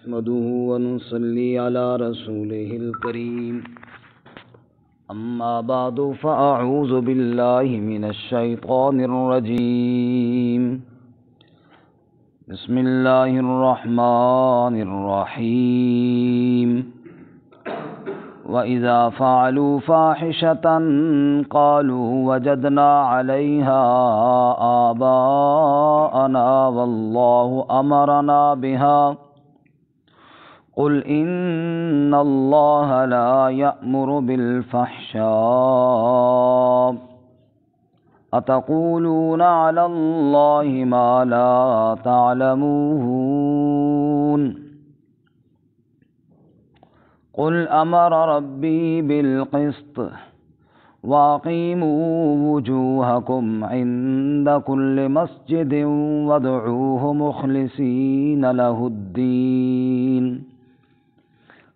نحمده ونصلي على رسوله الكريم أما بعد فأعوذ بالله من الشيطان الرجيم بسم الله الرحمن الرحيم وإذا فعلوا فاحشة قالوا وجدنا عليها آباءنا والله أمرنا بها قل إن الله لا يأمر بالفحشاء أتقولون على الله ما لا تعلمون قل أمر ربي بالقسط وأقيموا وجوهكم عند كل مسجد وادعوه مخلصين له الدين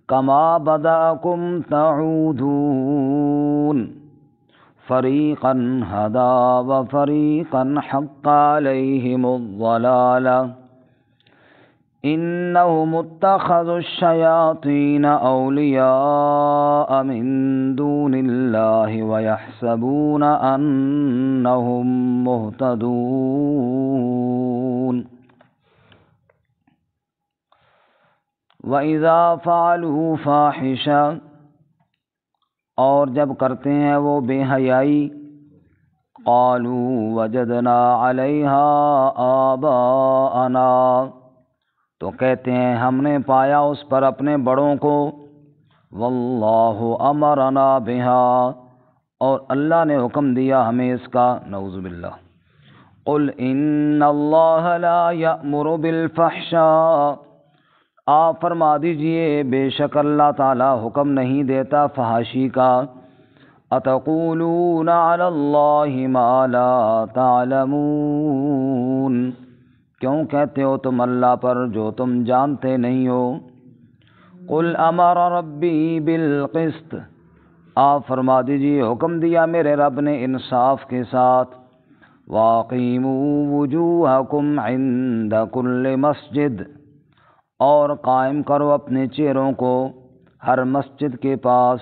كما بدأكم تعودون فريقا هدى وفريقا حق عليهم الضلالة إنهم اتخذوا الشياطين أولياء من دون الله ويحسبون أنهم مهتدون وَإِذَا فَعَلُوا فَاحِشَةً اور جب کرتے ہیں وہ بے حیائی قَالُوا وَجَدْنَا عَلَيْهَا آبَاءَنَا تو کہتے ہیں ہم نے پایا اس پر اپنے بڑوں کو وَاللَّهُ أَمَرَنَا بِهَا اور اللہ نے حکم دیا ہمیں اس کا نعوذ باللہ قُلْ إِنَّ اللَّهَ لَا يَأْمُرُ بِالْفَحْشَاءِ آپ فرما دیجئے بے شک اللہ تعالی حکم نہیں دیتا فحاشی کا اتقولون علی اللہ ما لا تعلمون کیوں کہتے ہو تم اللہ پر جو تم جانتے نہیں ہو قل امر ربی بالقسط آپ فرما دیجئے حکم دیا میرے رب نے انصاف کے ساتھ واقیموا وجوہکم عند کل مسجد اور قائم کرو اپنے چہروں کو ہر مسجد کے پاس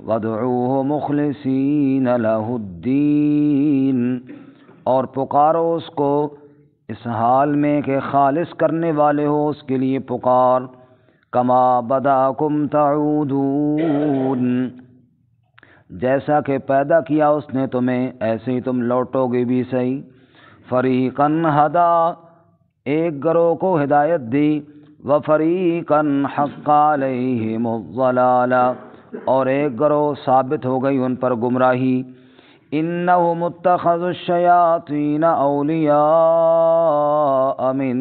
وَادْعُوهُ مُخْلِصِينَ لَهُ الدِّينَ اور پکارو اس کو اس حال میں کہ خالص کرنے والے ہو اس کے لیے پکار کما بدأکم تعودون جیسا کہ پیدا کیا اس نے تمہیں ایسے ہی تم لوٹو گے بھی صحیح فریقاً ہدا ایک گروہ کو ہدایت دی وَفَرِيقًا حَقَّ عَلَيْهِمُ الضَّلَالَةُ اور ایک گروہ ثابت ہو گئی ان پر گمراہی إِنَّهُمُ اتَّخَذُوا الشَّيَاطِينَ أَوْلِيَاءَ مِن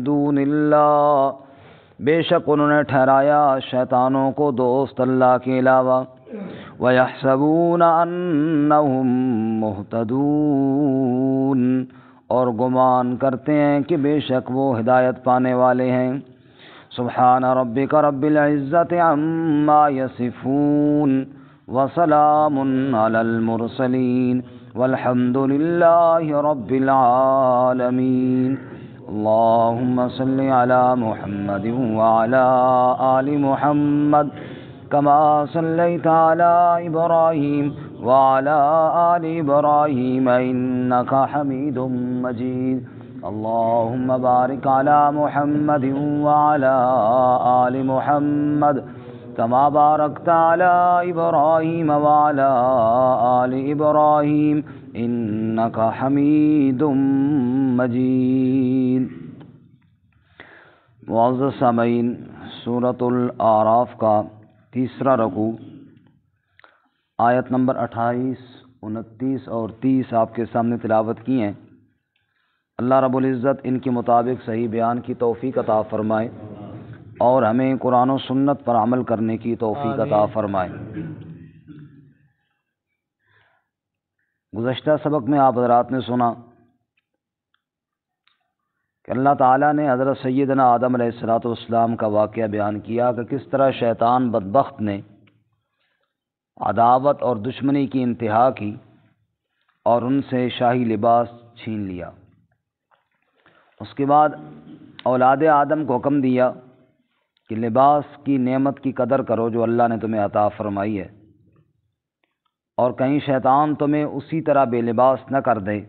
دُونِ اللَّهِ بے شک انہوں نے ٹھہرایا شیطانوں کو دوست اللہ کے علاوہ وَيَحْسَبُونَ أَنَّهُمْ مُهْتَدُونَ اور گمان کرتے ہیں کہ بے شک وہ ہدایت پانے والے ہیں سبحان ربک رب العزت عما یصفون وسلام علی المرسلین والحمد للہ رب العالمین اللہم صل علی محمد وعلی آل محمد کما صلیت علی ابراہیم وعلی آل ابراہیم انک حمید مجید اللهم بارك على محمد وعلى آل محمد كما باركت على إبراهيم وعلى آل إبراهيم إنك حميد مجيد معزز سامعین سورۃ الاعراف کا تیسرا رکوع آیت نمبر 28 29 اور 30 آپ کے سامنے تلاوت کی ہیں اللہ رب العزت ان کے مطابق صحیح بیان کی توفیق عطا فرمائے اور ہمیں قرآن و سنت پر عمل کرنے کی توفیق عطا فرمائے گزشتہ سبق میں آپ حضرات نے سنا کہ اللہ تعالیٰ نے حضرت سیدنا آدم علیہ السلام کا واقعہ بیان کیا کہ کس طرح شیطان بدبخت نے عداوت اور دشمنی کی انتہا کی اور ان سے شاہی لباس چھین لیا۔ اس کے بعد اولاد آدم کو حکم دیا کہ لباس کی نعمت کی قدر کرو جو اللہ نے تمہیں عطا فرمائی ہے، اور کہیں شیطان تمہیں اسی طرح بے لباس نہ کر دے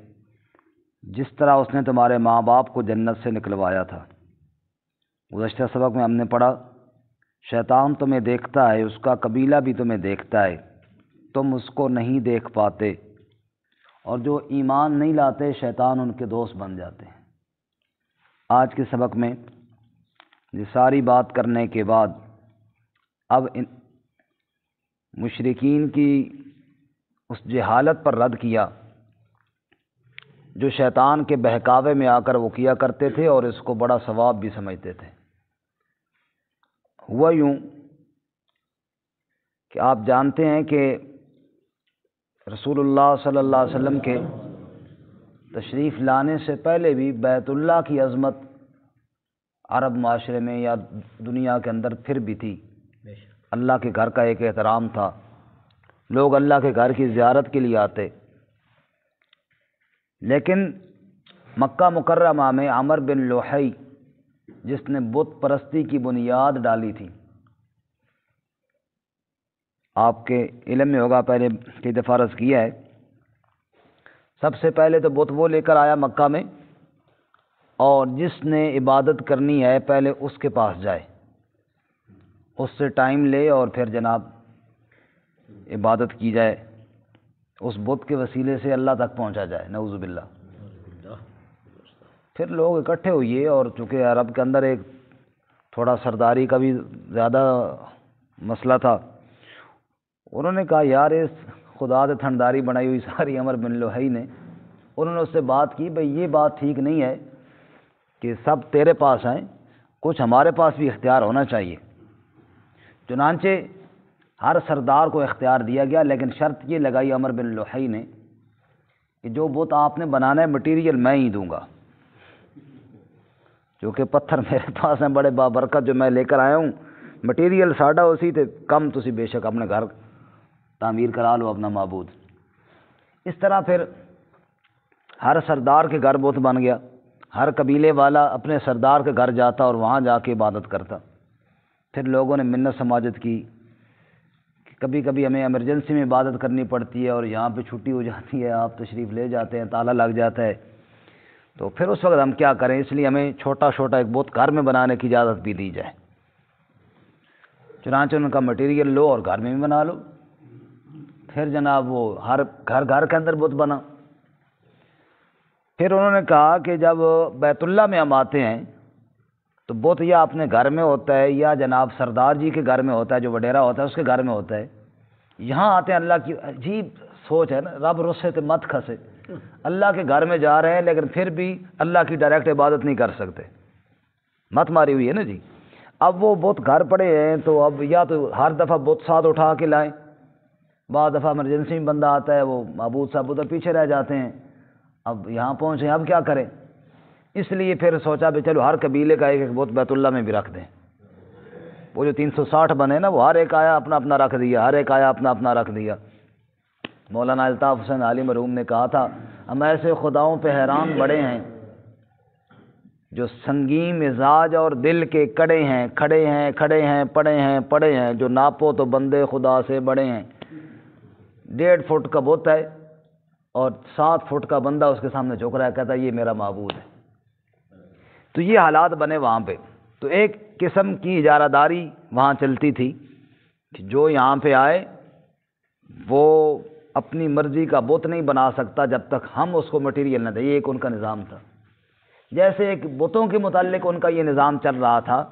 جس طرح اس نے تمہارے ماں باپ کو جنت سے نکلوایا تھا۔ گزشتہ سبق میں ہم نے پڑھا شیطان تمہیں دیکھتا ہے، اس کا قبیلہ بھی تمہیں دیکھتا ہے، تم اس کو نہیں دیکھ پاتے، اور جو ایمان نہیں لاتے شیطان ان کے دوست بن جاتے ہیں۔ آج کے سبق میں یہ ساری بات کرنے کے بعد اب ان مشرکین کی اس جہالت پر رد کیا جو شیطان کے بہکاوے میں آ کر وہ کیا کرتے تھے اور اس کو بڑا ثواب بھی سمجھتے تھے۔ ہوا یوں کہ آپ جانتے ہیں کہ رسول اللہ صلی اللہ علیہ وسلم کے تشریف لانے سے پہلے بھی بیت اللہ کی عظمت عرب معاشرے میں یا دنیا کے اندر پھر بھی تھی۔ اللہ کے گھر کا ایک احترام تھا، لوگ اللہ کے گھر کی زیارت کے لیے آتے، لیکن مکہ مکرمہ میں عمر بن لوحی جس نے بت پرستی کی بنیاد ڈالی تھی، آپ کے علم میں ہوگا، پہلے کئی دفعہ عرض کیا ہے، سب سے پہلے تو بت وہ لے کر آیا مکہ میں، اور جس نے عبادت کرنی ہے پہلے اس کے پاس جائے، اس سے ٹائم لے اور پھر جناب عبادت کی جائے، اس بت کے وسیلے سے اللہ تک پہنچا جائے، نعوذ باللہ۔ پھر لوگ اکٹھے ہوئے، اور چونکہ عرب کے اندر ایک تھوڑا سرداری کا بھی زیادہ مسئلہ تھا، انہوں نے کہا یار اس خدا سے تھنداری بنائی ہوئی ساری عمر بن لوحی نے، انہوں نے اس سے بات کی بھئی یہ بات ٹھیک نہیں ہے کہ سب تیرے پاس ہیں، کچھ ہمارے پاس بھی اختیار ہونا چاہیے۔ چنانچہ ہر سردار کو اختیار دیا گیا، لیکن شرط یہ لگائی عمر بن لوحی نے کہ جو بت آپ نے بنانا ہے مٹیریل میں ہی دوں گا، کیونکہ پتھر میرے پاس ہیں بڑے بابرکت جو میں لے کر آیا ہوں، مٹیریل ساڈا اسی تے کم تسی بے شک اپنے گھر تعمیر کرا لو اپنا معبود۔ اس طرح پھر ہر سردار کے گھر بت بن گیا، ہر قبیلے والا اپنے سردار کے گھر جاتا اور وہاں جا کے عبادت کرتا۔ پھر لوگوں نے منت سماجت کی کہ کبھی کبھی ہمیں ایمرجنسی میں عبادت کرنی پڑتی ہے اور یہاں پہ چھٹی ہو جاتی ہے، آپ تشریف لے جاتے ہیں، تالا لگ جاتا ہے، تو پھر اس وقت ہم کیا کریں، اس لیے ہمیں چھوٹا چھوٹا ایک بت گھر میں بنانے کی اجازت بھی دی جائے۔ چنانچہ ان کا مٹیریل لو اور گھر میں بھی بنا لو۔ پھر جناب وہ ہر گھر کے اندر بت بنا۔ پھر انہوں نے کہا کہ جب بیت اللہ میں ہم آتے ہیں تو بت یا اپنے گھر میں ہوتا ہے یا جناب سردار جی کے گھر میں ہوتا ہے، جو وڈیرا ہوتا ہے اس کے گھر میں ہوتا ہے، یہاں آتے ہیں۔ اللہ کی عجیب سوچ ہے نا، رب رسے تے مت کھسے، اللہ کے گھر میں جا رہے ہیں لیکن پھر بھی اللہ کی ڈائریکٹ عبادت نہیں کر سکتے، مت ماری ہوئی ہے نا جی۔ اب وہ بت گھر پڑے ہیں تو اب یا تو ہر دفعہ بت ساتھ اٹھا کے لائیں، بعض دفعہ ایمرجنسی میں بندہ آتا ہے وہ معبود صاحب ادھر پیچھے رہ جاتے ہیں، اب یہاں پہنچے اب کیا کریں، اس لیے پھر سوچا بھی چلو ہر قبیلے کا ایک ایک بت بیت اللہ میں بھی رکھ دیں۔ وہ جو 360 بنے نا، وہ ہر ایک آیا اپنا اپنا رکھ دیا، ہر ایک آیا اپنا اپنا رکھ دیا۔ مولانا الطاف حسین علی مرحوم نے کہا تھا ہم ایسے خداؤں پہ حیران بڑے ہیں جو سنگین مزاج اور دل کے کڑے ہیں، کھڑے ہیں کھڑے ہیں، پڑے ہیں پڑے ہیں، جو ناپو تو بندے خدا سے بڑے ہیں۔ 1.5 فٹ کا بت ہے اور 7 فٹ کا بندہ اس کے سامنے جھک رہا ہے، کہتا ہے یہ میرا معبود ہے۔ تو یہ حالات بنے وہاں پہ۔ تو ایک قسم کی اجارہ داری وہاں چلتی تھی کہ جو یہاں پہ آئے وہ اپنی مرضی کا بت نہیں بنا سکتا جب تک ہم اس کو مٹیریل نہ دیں، یہ ایک ان کا نظام تھا۔ جیسے ایک بتوں کے متعلق ان کا یہ نظام چل رہا تھا،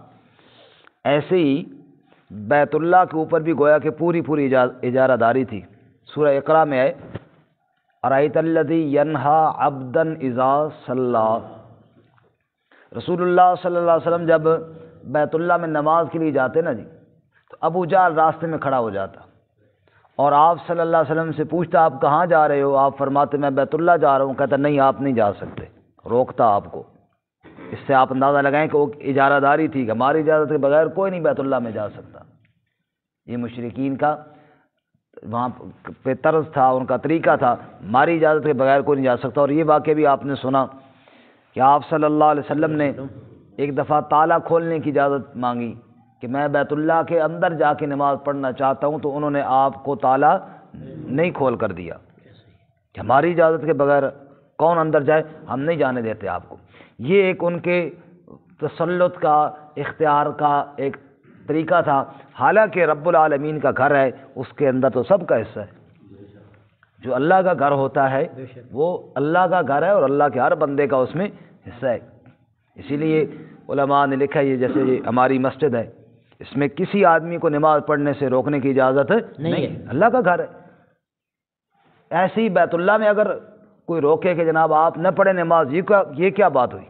ایسے ہی بیت اللہ کے اوپر بھی گویا کہ پوری اجارہ داری تھی۔ سورہ اقرا میں ہے ارایت الذی ینہا عبدا اذا صلی، رسول اللہ صلی اللہ علیہ وسلم جب بیت اللہ میں نماز کے لیے جاتے نا جی، تو ابو جہل راستے میں کھڑا ہو جاتا اور آپ صلی اللہ علیہ وسلم سے پوچھتا آپ کہاں جا رہے ہو؟ آپ فرماتے میں بیت اللہ جا رہا ہوں۔ کہتا نہیں آپ نہیں جا سکتے، روکتا آپ کو۔ اس سے آپ اندازہ لگائیں کہ وہ اجارہ داری تھی کہ ہماری اجازت کے بغیر کوئی نہیں بیت اللہ میں جا سکتا۔ یہ مشرکین کا وہاں پہ طرز تھا، ان کا طریقہ تھا، ہماری اجازت کے بغیر کوئی نہیں جا سکتا۔ اور یہ واقعہ بھی آپ نے سنا کہ آپ صلی اللہ علیہ وسلم نے ایک دفعہ تالا کھولنے کی اجازت مانگی کہ میں بیت اللہ کے اندر جا کے نماز پڑھنا چاہتا ہوں، تو انہوں نے آپ کو تالا نہیں کھول کر دیا کہ ہماری اجازت کے بغیر کون اندر جائے، ہم نہیں جانے دیتے آپ کو۔ یہ ایک ان کے تسلط کا، اختیار کا ایک طریقہ تھا، حالانکہ رب العالمین کا گھر ہے، اس کے اندر تو سب کا حصہ ہے۔ جو اللہ کا گھر ہوتا ہے وہ اللہ کا گھر ہے، اور اللہ کے ہر بندے کا اس میں حصہ ہے۔ اسی لیے علماء نے لکھا، یہ جیسے یہ ہماری مسجد ہے، اس میں کسی آدمی کو نماز پڑھنے سے روکنے کی اجازت نہیں ہے، اللہ کا گھر ہے۔ ایسے ہی بیت اللہ میں اگر کوئی روکے کہ جناب آپ نہ پڑھیں نماز، یہ کیا بات ہوئی؟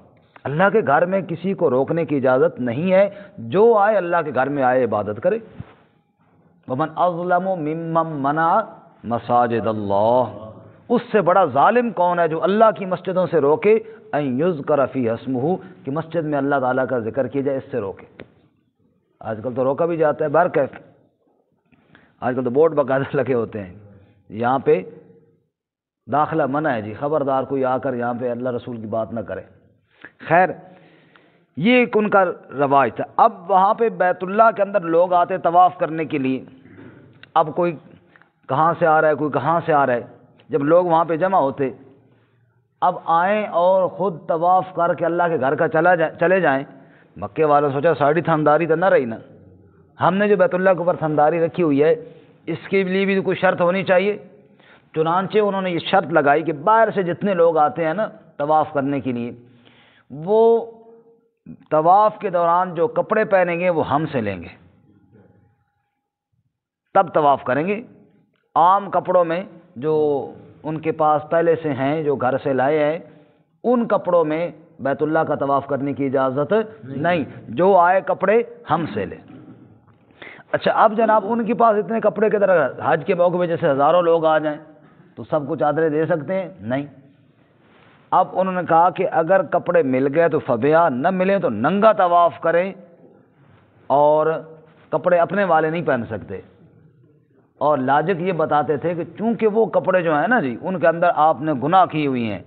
اللہ کے گھر میں کسی کو روکنے کی اجازت نہیں ہے، جو آئے اللہ کے گھر میں آئے عبادت کرے۔ ومن اظلم ممن منع مساجد اللہ، اس سے بڑا ظالم کون ہے جو اللہ کی مسجدوں سے روکے ان یذکر فی اسمہ، کہ مسجد میں اللہ تعالیٰ کا ذکر کیا جائے، اس سے روکے۔ آج کل تو روکا بھی جاتا ہے برکیف، آج کل تو بورڈ باقاعدہ لگے ہوتے ہیں، یہاں پہ داخلہ منع ہے جی، خبردار کوئی آ کر یہاں پہ اللہ رسول کی بات نہ کرے۔ خیر، یہ ایک ان کا رواج تھا۔ اب وہاں پہ بیت اللہ کے اندر لوگ آتے طواف کرنے کے لیے، اب کوئی کہاں سے آ رہا ہے، کوئی کہاں سے آ رہا ہے، جب لوگ وہاں پہ جمع ہوتے، اب آئیں اور خود طواف کر کے اللہ کے گھر کا چلے جائیں، مکے والوں نے سوچا ساڑی تھنداری تو نہ رہی نا، ہم نے جو بیت اللہ کے اوپر تھنداری رکھی ہوئی ہے اس کے لیے بھی کوئی شرط ہونی چاہیے۔ چنانچہ انہوں نے یہ شرط لگائی کہ باہر سے جتنے لوگ آتے ہیں نا طواف کرنے کے لیے، وہ طواف کے دوران جو کپڑے پہنیں گے وہ ہم سے لیں گے، تب طواف کریں گے۔ عام کپڑوں میں جو ان کے پاس پہلے سے ہیں، جو گھر سے لائے ہیں، ان کپڑوں میں بیت اللہ کا طواف کرنے کی اجازت نہیں، جو آئے کپڑے ہم سے لیں۔ اچھا، اب جناب ان کے پاس اتنے کپڑے کے طرح حج کے موقع پہ جیسے ہزاروں لوگ آ جائیں تو سب کو چادریں دے سکتے ہیں؟ نہیں۔ اب انہوں نے کہا کہ اگر کپڑے مل گئے تو فبیا، نہ ملیں تو ننگا طواف کریں، اور کپڑے اپنے والے نہیں پہن سکتے۔ اور لاجک یہ بتاتے تھے کہ چونکہ وہ کپڑے جو ہیں نا جی، ان کے اندر آپ نے گناہ کی ہوئی ہیں،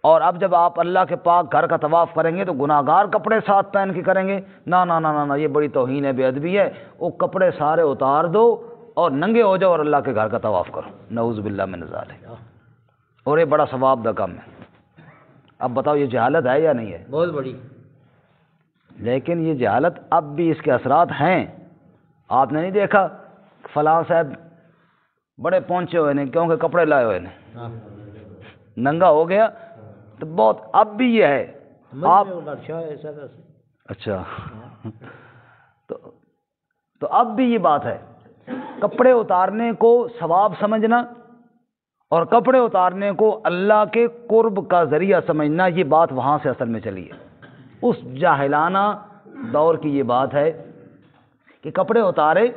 اور اب جب آپ اللہ کے پاک گھر کا طواف کریں گے تو گناہ گار کپڑے ساتھ پہن کے کریں گے، نہ نہ نہ نہ، یہ بڑی توہین ہے، بے ادبی ہے، وہ کپڑے سارے اتار دو اور ننگے ہو جاؤ اور اللہ کے گھر کا طواف کرو، نعوذ باللہ من ذالک، اور یہ بڑا ثواب دا کام ہے۔ اب بتاؤ یہ جہالت ہے یا نہیں ہے؟ بہت بڑی۔ لیکن یہ جہالت اب بھی اس کے اثرات ہیں۔ آپ نے نہیں دیکھا فلاں صاحب بڑے پہنچے ہوئے نے کیونکہ کپڑے لائے ہوئے نے، ننگا ہو گیا، تو بہت اب بھی یہ ہے۔ آپ اچھا تو اب بھی یہ بات ہے، کپڑے اتارنے کو ثواب سمجھنا اور کپڑے اتارنے کو اللہ کے قرب کا ذریعہ سمجھنا، یہ بات وہاں سے اصل میں چلی ہے۔ اس جاہلانہ دور کی یہ بات ہے کہ کپڑے اتارے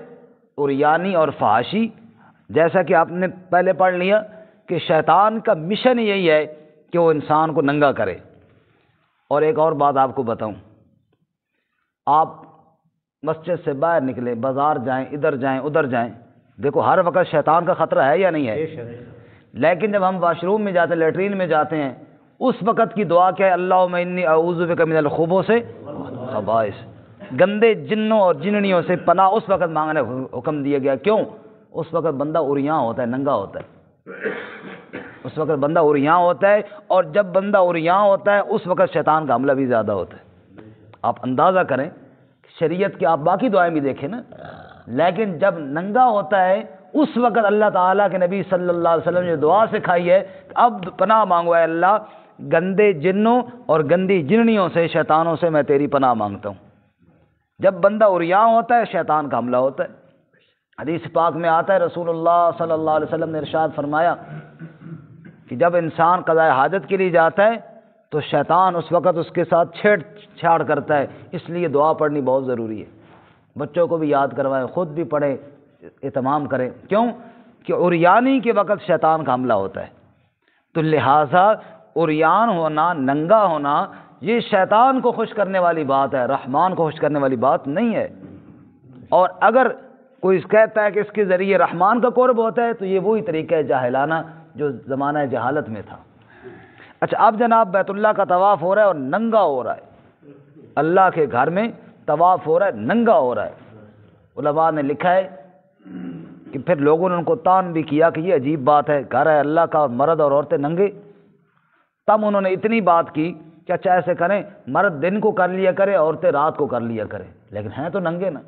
عریانی اور فحاشی، جیسا کہ آپ نے پہلے پڑھ لیا کہ شیطان کا مشن یہی ہے کہ وہ انسان کو ننگا کرے۔ اور ایک اور بات آپ کو بتاؤں، آپ مسجد سے باہر نکلے، بازار جائیں، ادھر جائیں ادھر جائیں، دیکھو ہر وقت شیطان کا خطرہ ہے یا نہیں ہے؟ لیکن جب ہم واش روم میں جاتے ہیں، لیٹرین میں جاتے ہیں، اس وقت کی دعا کیا ہے؟ اللہم انی اعوذ بک من الخبث والخبائث، گندے جنوں اور جننیوں سے پناہ اس وقت مانگنے حکم دیا گیا۔ کیوں؟ اس وقت بندہ عریاں ہوتا ہے، ننگا ہوتا ہے، اس وقت بندہ عریاں ہوتا ہے، اور جب بندہ عریاں ہوتا ہے اس وقت شیطان کا حملہ بھی زیادہ ہوتا ہے۔ آپ اندازہ کریں، شریعت کی آپ باقی دعائیں بھی دیکھیں نا، لیکن جب ننگا ہوتا ہے اس وقت اللہ تعالیٰ کے نبی صلی اللہ علیہ وسلم نے دعا سکھائی ہے، اب پناہ مانگو اے اللہ گندے جنوں اور گندی جننیوں سے، شیطانوں سے میں تیری پناہ مانگتا ہوں۔ جب بندہ عریاں ہوتا ہے شیطان کا حملہ ہوتا ہے۔ حدیث پاک میں آتا ہے، رسول اللہ صلی اللہ علیہ وسلم نے ارشاد فرمایا کہ جب انسان قضاء حاجت کے لیے جاتا ہے تو شیطان اس وقت اس کے ساتھ چھیڑ چھاڑ کرتا ہے، اس لیے دعا پڑھنی بہت ضروری ہے۔ بچوں کو بھی یاد کروائیں، خود بھی پڑھیں، اہتمام کریں۔ کیوں کہ عریانی کے وقت شیطان کا حملہ ہوتا ہے، تو لہٰذا عریان ہونا، ننگا ہونا، یہ شیطان کو خوش کرنے والی بات ہے، رحمان کو خوش کرنے والی بات نہیں ہے۔ اور اگر کوئی کہتا ہے کہ اس کے ذریعے رحمان کا قرب ہوتا ہے تو یہ وہی طریقہ ہے جاہلانہ جو زمانہ جہالت میں تھا۔ اچھا، اب جناب بیت اللہ کا طواف ہو رہا ہے اور ننگا ہو رہا ہے، اللہ کے گھر میں طواف ہو رہا ہے، ننگا ہو رہا ہے۔ علماء نے لکھا ہے کہ پھر لوگوں نے ان کو تان بھی کیا کہ یہ عجیب بات ہے، گھر ہے اللہ کا، مرد اور عورتیں ننگے۔ تب انہوں نے اتنی بات کی کہ اچھا ایسے کریں، مرد دن کو کر لیا کرے، عورتیں رات کو کر لیا کرے، لیکن ہیں تو ننگے نا۔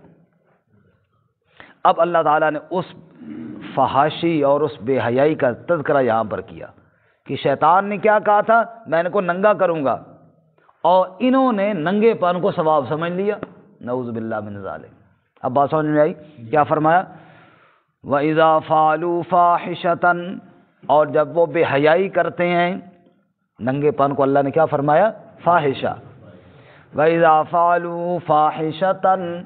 اب اللہ تعالیٰ نے اس فحاشی اور اس بے حیائی کا تذکرہ یہاں پر کیا کہ شیطان نے کیا کہا تھا، میں ان کو ننگا کروں گا، اور انہوں نے ننگے پن کو ثواب سمجھ لیا، نعوذ باللہ من ذالک۔ اب بات سمجھ میں آئی؟ کیا فرمایا؟ وَإِذَا فَعَلُوا فَاحِشَةً، اور جب وہ بے حیائی کرتے ہیں، ننگے پن کو اللہ نے کیا فرمایا؟ فاحشہ۔ وَإِذَا فَعَلُوا فَاحِشَةً،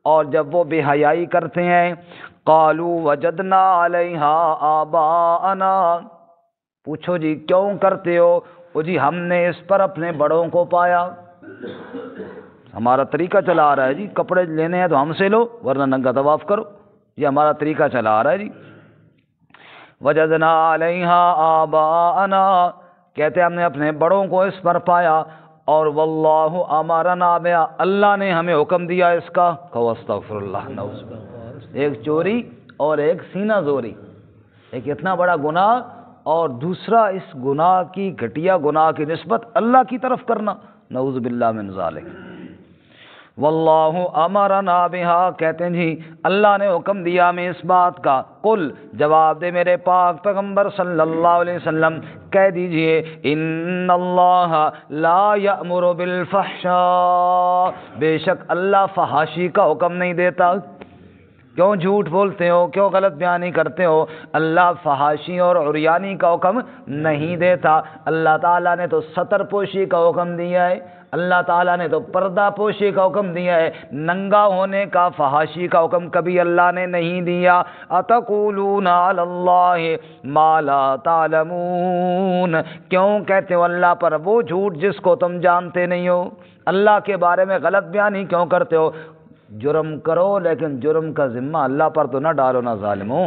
اور جب وہ بے حیائی کرتے ہیں، قَالُوا وَجَدْنَا عَلَيْهَا آبَاءَنَا، پوچھو جی کیوں کرتے ہو؟ وہ جی ہم نے اس پر اپنے بڑوں کو پایا، ہمارا طریقہ چلا آ رہا ہے جی، کپڑے لینے ہیں تو ہم سے لو ورنہ ننگا طواف کرو، یہ ہمارا طریقہ چلا آ رہا ہے جی۔ وجدنا علیہا آباءنا، کہتے ہم نے اپنے بڑوں کو اس پر پایا، اور واللہ امرنا بہا، اللہ نے ہمیں حکم دیا اس کا، کہو استغفر اللہ، نعوذ باللہ۔ ایک چوری اور ایک سینہ زوری، ایک اتنا بڑا گناہ اور دوسرا اس گناہ کی، گھٹیا گناہ کی نسبت اللہ کی طرف کرنا، نعوذ باللہ من ذالک۔ واللہ امرنا بہا، کہتے ہیں جی اللہ نے حکم دیا ہمیں اس بات کا، قل، جواب دے میرے پاک پیغمبر صلی اللہ علیہ وسلم، کہہ دیجئے ان اللہ لا یأمر بالفحشاء، بے شک اللہ فحاشی کا حکم نہیں دیتا۔ کیوں جھوٹ بولتے ہو، کیوں غلط بیانی کرتے ہو؟ اللہ فحاشی اور عریانی کا حکم نہیں دیتا، اللہ تعالیٰ نے تو ستر پوشی کا حکم دیا ہے، اللہ تعالیٰ نے تو پردہ پوشی کا حکم دیا ہے، ننگا ہونے کا، فحاشی کا حکم کبھی اللہ نے نہیں دیا۔ اتقولون علی اللہ ما لا تعلمون، کیوں کہتے ہو اللہ پر وہ جھوٹ جس کو تم جانتے نہیں ہو؟ اللہ کے بارے میں غلط بیانی کیوں کرتے ہو؟ جرم کرو لیکن جرم کا ذمہ اللہ پر تو نہ ڈالو نا ظالموں۔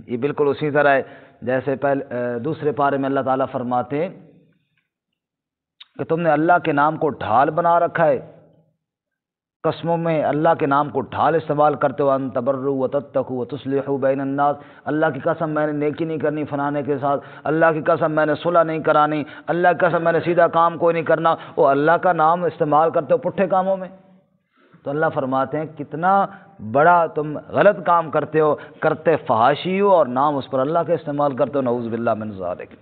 یہ بالکل اسی طرح ہے جیسے پہلے دوسرے پارے میں اللہ تعالیٰ فرماتے کہ تم نے اللہ کے نام کو ڈھال بنا رکھا ہے، قسموں میں اللہ کے نام کو ڈھال استعمال کرتے ہو، ان تبروا وتتقوا وتصلحوا بین الناس، اللہ کی قسم میں نے نیکی نہیں کرنی فلانے کے ساتھ، اللہ کی قسم میں نے صلح نہیں کرانی، اللہ کی قسم میں نے سیدھا کام کوئی نہیں کرنا، وہ اللہ کا نام استعمال کرتے ہو پٹھے کاموں میں۔ تو اللہ فرماتے ہیں کتنا بڑا تم غلط کام کرتے ہو، کرتے فحاشی ہو اور نام اس پر اللہ کے استعمال کرتے ہو، نعوذ باللہ من ذالک۔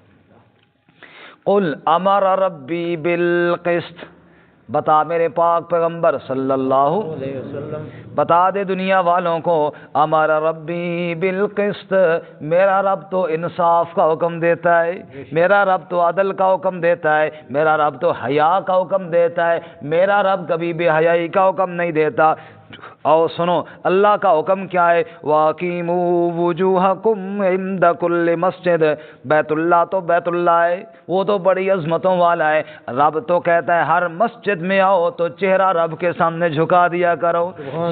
قل امر ربی بالقسط، بتا میرے پاک پیغمبر صلی اللہ علیہ وسلم، بتا دے دنیا والوں کو، امر ربی بالقسط، میرا رب تو انصاف کا حکم دیتا ہے، میرا رب تو عدل کا حکم دیتا ہے، میرا رب تو حیا کا حکم دیتا ہے، میرا رب کبھی بے حیائی کا حکم نہیں دیتا۔ اور سنو اللہ کا حکم کیا ہے، وَأَقِيمُوا وُجُوهَكُمْ عِنْدَ كُلِّ مسجد، بیت اللہ تو بیت اللہ ہے، وہ تو بڑی عظمتوں والا ہے، رب تو کہتا ہے ہر مسجد میں آؤ تو چہرہ رب کے سامنے جھکا دیا کرو،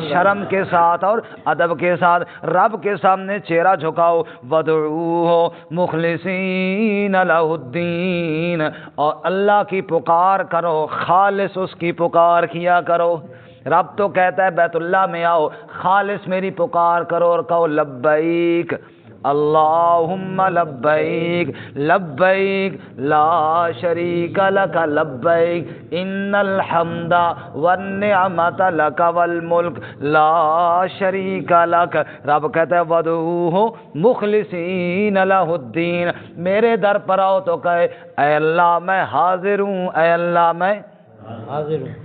شرم کے ساتھ اور ادب کے ساتھ رب کے سامنے چہرہ جھکاؤ، وَادْعُوهُ مُخْلِصِينَ لَهُ الدِّينَ، اور اللہ کی پکار کرو، خالص اس کی پکار کیا کرو۔ رب تو کہتا ہے بیت اللہ میں آؤ، خالص میری پکار کرو اور کہو لبیک اللہم لبیک لبیک لا شریک لک لبیک ان الحمد والنعمت لک والملک لا شریک لک۔ رب کہتا ہے وَادْعُوهُ مُخْلِصِينَ لَهُ الدِّينَ، میرے در پر آؤ تو کہے اے اللہ میں حاضر ہوں، اے اللہ میں حاضر ہوں،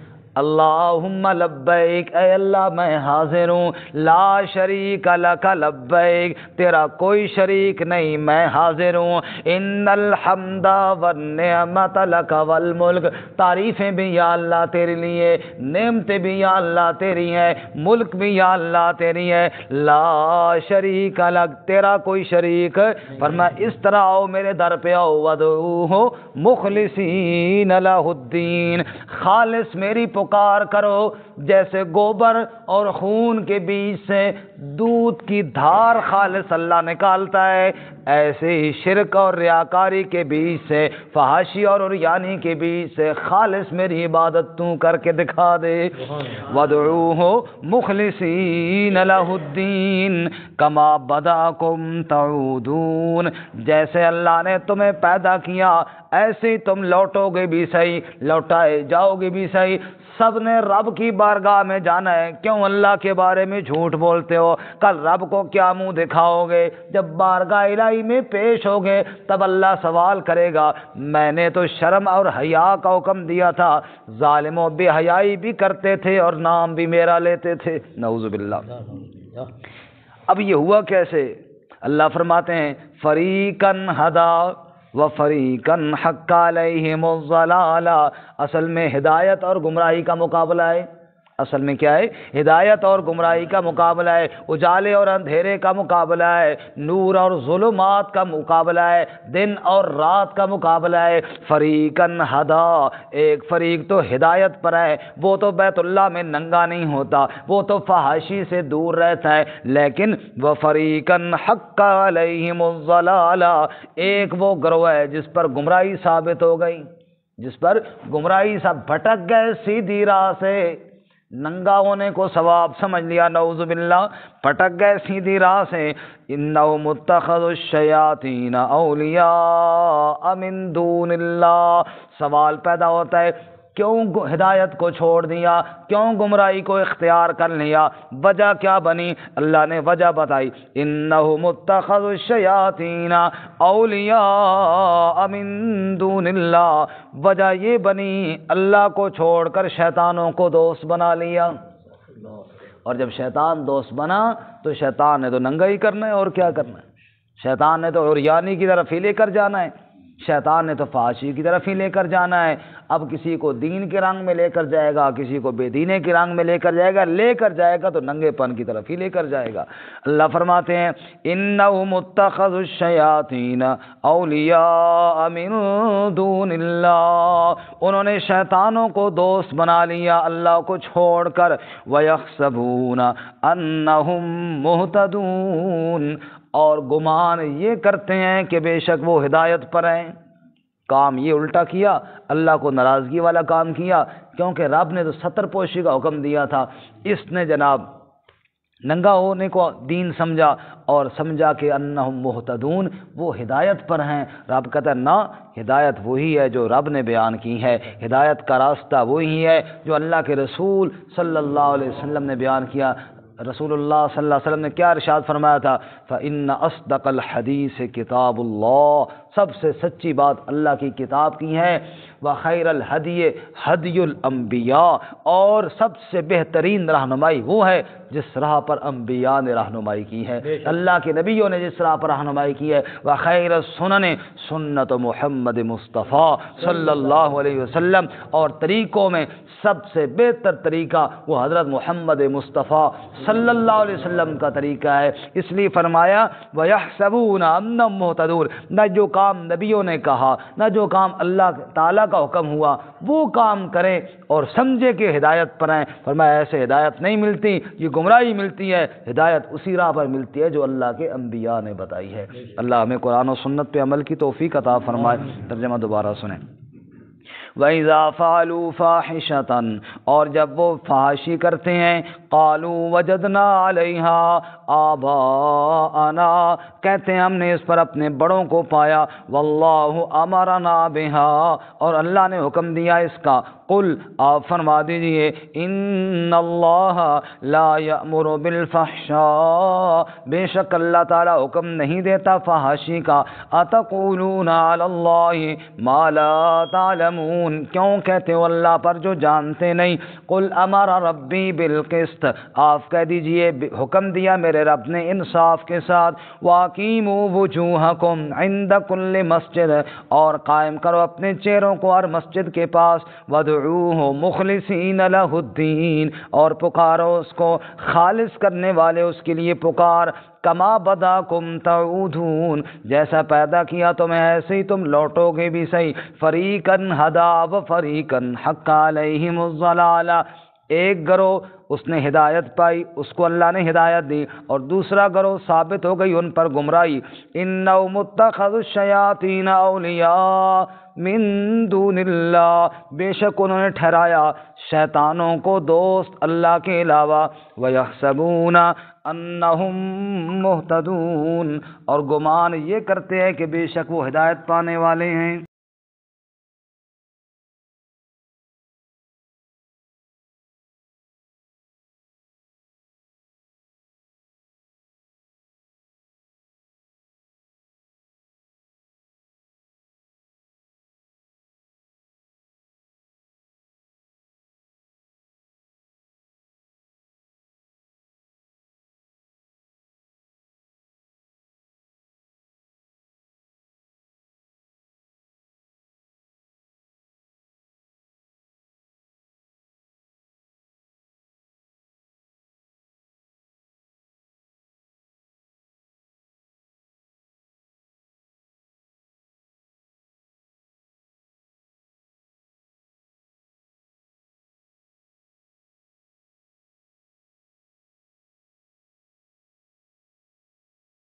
اللہم لبیک، اے اللہ میں حاضر ہوں، لا شریک لک لبیک، تیرا کوئی شریک نہیں، میں حاضر ہوں، ان الحمد والنعمت لک والملک، تعریفیں بھی یا اللہ تیرے لیے، نعمتیں بھی یا اللہ تیری ہیں، ملک بھی یا اللہ تیری ہے، لا شریک لک، تیرا کوئی شریک، فرمایا اس طرح آؤ میرے در پہ آؤ، وَادْعُوهُ مُخْلِصِينَ لَهُ الدِّينَ، خالص میری پکار کرو جیسے گوبر اور خون کے بیچ سے دودھ کی دھار خالص اللہ نکالتا ہے، ایسے ہی شرک اور ریاکاری کے بیچ سے، فحاشی اور عریانی کے بیچ سے خالص میری عبادت تو کر کے دکھا دے۔ وَادْعُوهُ مُخْلِصِينَ لَهُ الدِّينَ كَمَا بَدَأَكُمْ تَعُودُونَ، جیسے اللہ نے تمہیں پیدا کیا ایسے ہی تم لوٹو گے بھی صحیح، لوٹائے جاؤ گے بھی صحیح۔ سب نے رب کی بارگاہ میں جانا ہے، کیوں اللہ کے بارے میں جھوٹ بولتے ہو؟ کل رب کو کیا منہ دکھاؤ گے؟ جب بارگاہ الہی میں پیش ہوگے تب اللہ سوال کرے گا، میں نے تو شرم اور حیا کا حکم دیا تھا، ظالموں بے حیائی بھی کرتے تھے اور نام بھی میرا لیتے تھے، نعوذ باللہ۔ اب یہ ہوا کیسے؟ اللہ فرماتے ہیں فریقاً ہدا وفریقاً حق علیہم الضلالہ، اصل میں ہدایت اور گمراہی کا مقابلہ ہے۔ اصل میں کیا ہے؟ ہدایت اور گمراہی کا مقابلہ ہے، اجالے اور اندھیرے کا مقابلہ ہے، نور اور ظلمات کا مقابلہ ہے، دن اور رات کا مقابلہ ہے۔ فریقاً ہدا، ایک فریق تو ہدایت پر ہے، وہ تو بیت اللہ میں ننگا نہیں ہوتا، وہ تو فحاشی سے دور رہتا ہے، لیکن وہ فریقاً حق علیہم الضلالہ، ایک وہ گروہ ہے جس پر گمراہی ثابت ہو گئی، جس پر گمراہی سب بھٹک گئے سیدھی راہ سے، ننگا ہونے کو ثواب سمجھ لیا، نعوذ باللہ، پھٹک گئے سیدھی راہ سے۔ انہم اتخذوا الشیاطین اولیاء من دون اللہ، سوال پیدا ہوتا ہے کیوں ہدایت کو چھوڑ دیا، کیوں گمراہی کو اختیار کر لیا؟ وجہ کیا بنی؟ اللہ نے وجہ بتائی، انہم اتخذوا الشیاطین اولیاء من دون اللہ، وجہ یہ بنی اللہ کو چھوڑ کر شیطانوں کو دوست بنا لیا، اور جب شیطان دوست بنا تو شیطان نے تو ننگا ہی کرنا ہے، اور کیا کرنا ہے؟ شیطان نے تو عریانی کی طرف ہی لے کر جانا ہے، شیطان نے تو فحاشی کی طرف ہی لے کر جانا ہے۔ اب کسی کو دین کے رنگ میں لے کر جائے گا، کسی کو بے دینے کے رنگ میں لے کر جائے گا تو ننگے پن کی طرف ہی لے کر جائے گا۔ اللہ فرماتے ہیں انہم اتخذوا الشیاطین اولیاء من دون اللہ، انہوں نے شیطانوں کو دوست بنا لیا اللہ کو چھوڑ کر، ویحسبون انہم مہتدون، اور گمان یہ کرتے ہیں کہ بے شک وہ ہدایت پر ہیں۔ کام یہ الٹا کیا، اللہ کو ناراضگی والا کام کیا، کیونکہ رب نے تو ستر پوشی کا حکم دیا تھا، اس نے جناب ننگا ہونے کو دین سمجھا اور سمجھا کہ انہم مہتدون، وہ ہدایت پر ہیں۔ رب کہتا ہے نہ، ہدایت وہی ہے جو رب نے بیان کی ہے، ہدایت کا راستہ وہی ہے جو اللہ کے رسول صلی اللہ علیہ وسلم نے بیان کیا۔ رسول اللہ صلی اللہ علیہ وسلم نے کیا ارشاد فرمایا تھا؟ فَإِنَّ أَصْدَقَ الْحَدِيثِ کتاب اللہ، سب سے سچی بات اللہ کی کتاب کی ہے، وَخَيْرَ الْهَدْيِ هَدْيُ الْأَنْبِيَاءِ، اور سب سے بہترین رہنمائی وہ ہے جس راہ پر انبیاء نے رہنمائی کی ہے، اللہ کے نبیوں نے جس راہ پر رہنمائی کی ہے۔ وَخَيْرَ السُّنَنِ سُنَّتُ محمد مصطفیٰ صلی اللہ علیہ وسلم، اور طریقوں میں سب سے بہتر طریقہ وہ حضرت محمد مصطفیٰ صلی اللہ علیہ وسلم کا طریقہ ہے۔ اس لیے فرمایا وَيَحْسَبُونَ أَنَّهُمْ مُهْتَدُونَ، نہ جو کام نبیوں نے کہا، نہ جو کام اللہ تعالیٰ کا حکم ہوا وہ کام کریں اور سمجھے کہ ہدایت پر ہیں۔ فرمایا ایسے ہدایت نہیں ملتی، یہ گمراہی ملتی ہے، ہدایت اسی راہ پر ملتی ہے جو اللہ کے انبیاء نے بتائی ہے۔ اللہ ہمیں قرآن و سنت پہ عمل کی توفیق عطا فرمائے۔ ترجمہ دوبارہ سنیں۔ وَإِذَا فَعَلُوا فَاحِشَةً، اور جب وہ فحاشی کرتے ہیں، قَالُوا وَجَدْنَا عَلَيْهَا آبَاءَنَا، کہتے ہیں ہم نے اس پر اپنے بڑوں کو پایا، وَاللَّهُ أَمَرَنَا بِهَا، اور اللہ نے حکم دیا اس کا۔ قل، آپ فرما دیجئے، ان اللہ لا یأمر بالفحشاء، بے شک اللہ تعالیٰ حکم نہیں دیتا فحاشی کا۔ اتقولون علی اللہ ما لا تعلمون، کیوں کہتے ہو اللہ پر جو جانتے نہیں۔ قل امر ربی بالقسط، آپ کہہ دیجئے حکم دیا میرے رب نے انصاف کے ساتھ۔ واقیموا وجوہکم عند کل مسجد، اور قائم کرو اپنے چہروں کو ہر مسجد کے پاس۔ وادعوہ ودعوہ مخلصین لہ الدین، اور پکارو اس کو خالص کرنے والے اس کے لیے پکار، کما بداکم تعودون، جیسا پیدا کیا تمہیں ایسے ہی تم لوٹو گے بھی صحیح، فریقاً ہدا و فریقاً حق علیہم الضلالہ، ایک گروہ اس نے ہدایت پائی، اس کو اللہ نے ہدایت دی، اور دوسرا گروہ ثابت ہو گئی ان پر گمراہی۔ انہم اتخذوا الشیاطین اولیاء من دون اللہ، بے شک انہوں نے ٹھہرایا شیطانوں کو دوست اللہ کے علاوہ، ویحسبون انہم مہتدون، اور گمان یہ کرتے ہیں کہ بے شک وہ ہدایت پانے والے ہیں۔